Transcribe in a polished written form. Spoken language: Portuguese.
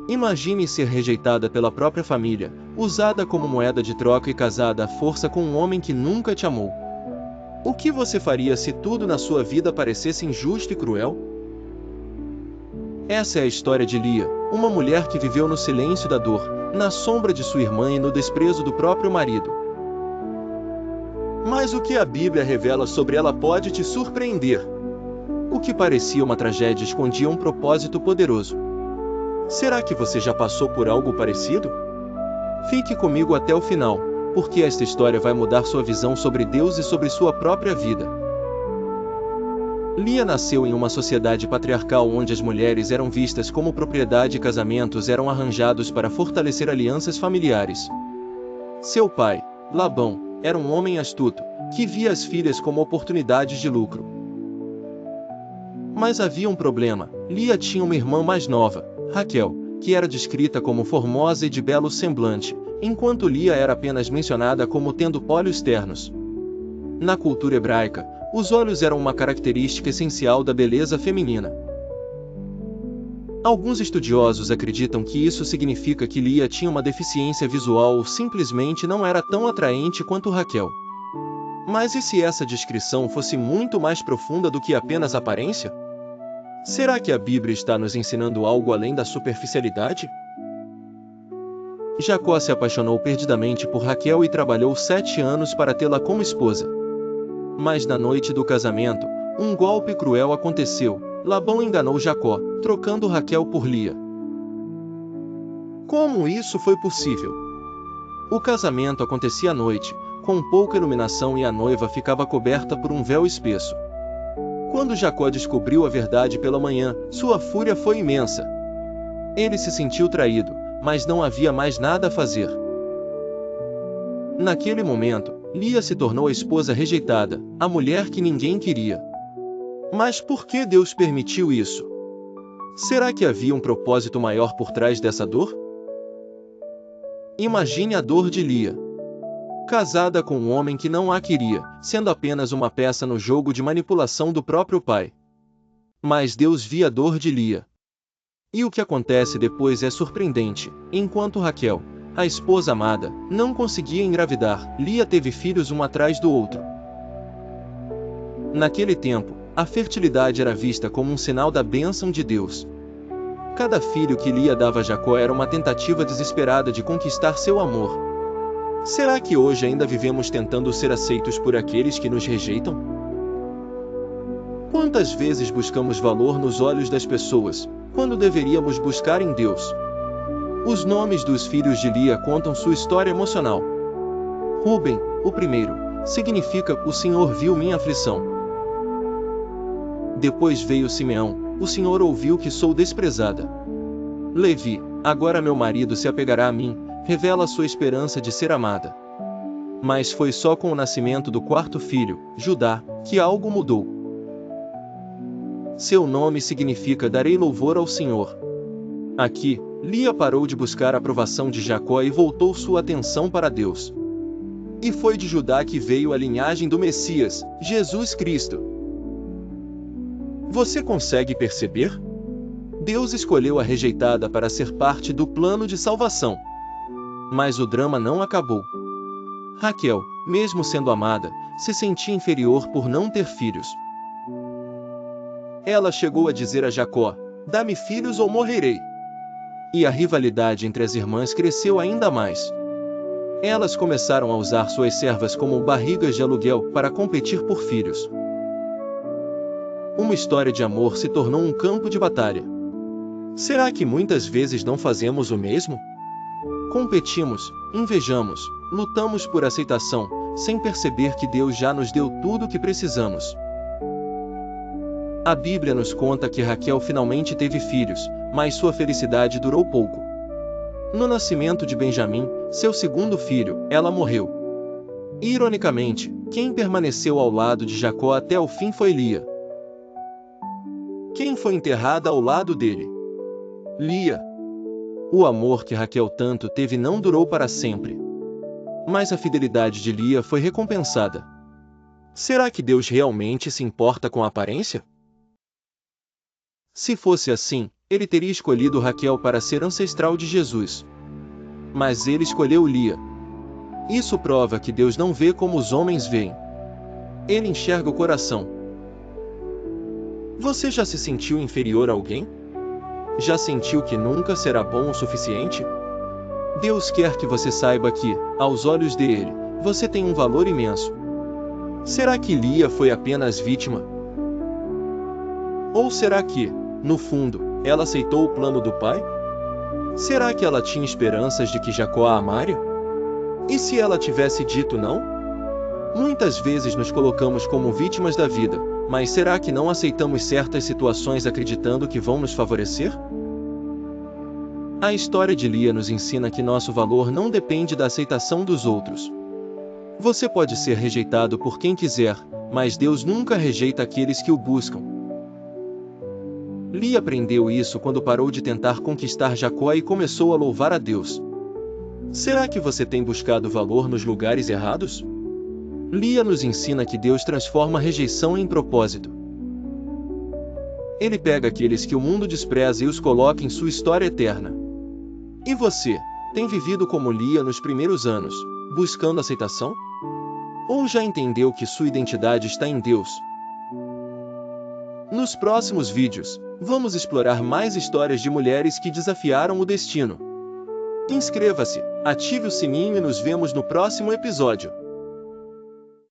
Imagine ser rejeitada pela própria família, usada como moeda de troca e casada à força com um homem que nunca te amou. O que você faria se tudo na sua vida parecesse injusto e cruel? Essa é a história de Lia, uma mulher que viveu no silêncio da dor, na sombra de sua irmã e no desprezo do próprio marido. Mas o que a Bíblia revela sobre ela pode te surpreender. O que parecia uma tragédia escondia um propósito poderoso. Será que você já passou por algo parecido? Fique comigo até o final, porque esta história vai mudar sua visão sobre Deus e sobre sua própria vida. Lia nasceu em uma sociedade patriarcal onde as mulheres eram vistas como propriedade e casamentos eram arranjados para fortalecer alianças familiares. Seu pai, Labão, era um homem astuto, que via as filhas como oportunidades de lucro. Mas havia um problema: Lia tinha uma irmã mais nova, Raquel, que era descrita como formosa e de belo semblante, enquanto Lia era apenas mencionada como tendo olhos ternos. Na cultura hebraica, os olhos eram uma característica essencial da beleza feminina. Alguns estudiosos acreditam que isso significa que Lia tinha uma deficiência visual ou simplesmente não era tão atraente quanto Raquel. Mas e se essa descrição fosse muito mais profunda do que apenas aparência? Será que a Bíblia está nos ensinando algo além da superficialidade? Jacó se apaixonou perdidamente por Raquel e trabalhou 7 anos para tê-la como esposa. Mas na noite do casamento, um golpe cruel aconteceu. Labão enganou Jacó, trocando Raquel por Lia. Como isso foi possível? O casamento acontecia à noite, com pouca iluminação e a noiva ficava coberta por um véu espesso. Quando Jacó descobriu a verdade pela manhã, sua fúria foi imensa. Ele se sentiu traído, mas não havia mais nada a fazer. Naquele momento, Lia se tornou a esposa rejeitada, a mulher que ninguém queria. Mas por que Deus permitiu isso? Será que havia um propósito maior por trás dessa dor? Imagine a dor de Lia. Casada com um homem que não a queria, sendo apenas uma peça no jogo de manipulação do próprio pai. Mas Deus via a dor de Lia. E o que acontece depois é surpreendente. Enquanto Raquel, a esposa amada, não conseguia engravidar, Lia teve filhos um atrás do outro. Naquele tempo, a fertilidade era vista como um sinal da bênção de Deus. Cada filho que Lia dava a Jacó era uma tentativa desesperada de conquistar seu amor. Será que hoje ainda vivemos tentando ser aceitos por aqueles que nos rejeitam? Quantas vezes buscamos valor nos olhos das pessoas, quando deveríamos buscar em Deus? Os nomes dos filhos de Lia contam sua história emocional. Rúben, o primeiro, significa "O Senhor viu minha aflição". Depois veio Simeão, "O Senhor ouviu que sou desprezada". Levi, "Agora meu marido se apegará a mim", revela sua esperança de ser amada. Mas foi só com o nascimento do quarto filho, Judá, que algo mudou. Seu nome significa "Darei louvor ao Senhor". Aqui, Lia parou de buscar a aprovação de Jacó e voltou sua atenção para Deus. E foi de Judá que veio a linhagem do Messias, Jesus Cristo. Você consegue perceber? Deus escolheu a rejeitada para ser parte do plano de salvação. Mas o drama não acabou. Raquel, mesmo sendo amada, se sentia inferior por não ter filhos. Ela chegou a dizer a Jacó: "Dá-me filhos ou morrerei". E a rivalidade entre as irmãs cresceu ainda mais. Elas começaram a usar suas servas como barrigas de aluguel para competir por filhos. Uma história de amor se tornou um campo de batalha. Será que muitas vezes não fazemos o mesmo? Competimos, invejamos, lutamos por aceitação, sem perceber que Deus já nos deu tudo o que precisamos. A Bíblia nos conta que Raquel finalmente teve filhos, mas sua felicidade durou pouco. No nascimento de Benjamim, seu segundo filho, ela morreu. Ironicamente, quem permaneceu ao lado de Jacó até o fim foi Lia. Quem foi enterrada ao lado dele? Lia. O amor que Raquel tanto teve não durou para sempre. Mas a fidelidade de Lia foi recompensada. Será que Deus realmente se importa com a aparência? Se fosse assim, Ele teria escolhido Raquel para ser ancestral de Jesus. Mas ele escolheu Lia. Isso prova que Deus não vê como os homens veem. Ele enxerga o coração. Você já se sentiu inferior a alguém? Já sentiu que nunca será bom o suficiente? Deus quer que você saiba que, aos olhos dele, você tem um valor imenso. Será que Lia foi apenas vítima? Ou será que, no fundo, ela aceitou o plano do pai? Será que ela tinha esperanças de que Jacó a amaria? E se ela tivesse dito não? Muitas vezes nos colocamos como vítimas da vida, mas será que não aceitamos certas situações acreditando que vão nos favorecer? A história de Lia nos ensina que nosso valor não depende da aceitação dos outros. Você pode ser rejeitado por quem quiser, mas Deus nunca rejeita aqueles que o buscam. Lia aprendeu isso quando parou de tentar conquistar Jacó e começou a louvar a Deus. Será que você tem buscado valor nos lugares errados? Lia nos ensina que Deus transforma a rejeição em propósito. Ele pega aqueles que o mundo despreza e os coloca em sua história eterna. E você, tem vivido como Lia nos primeiros anos, buscando aceitação? Ou já entendeu que sua identidade está em Deus? Nos próximos vídeos, vamos explorar mais histórias de mulheres que desafiaram o destino. Inscreva-se, ative o sininho e nos vemos no próximo episódio.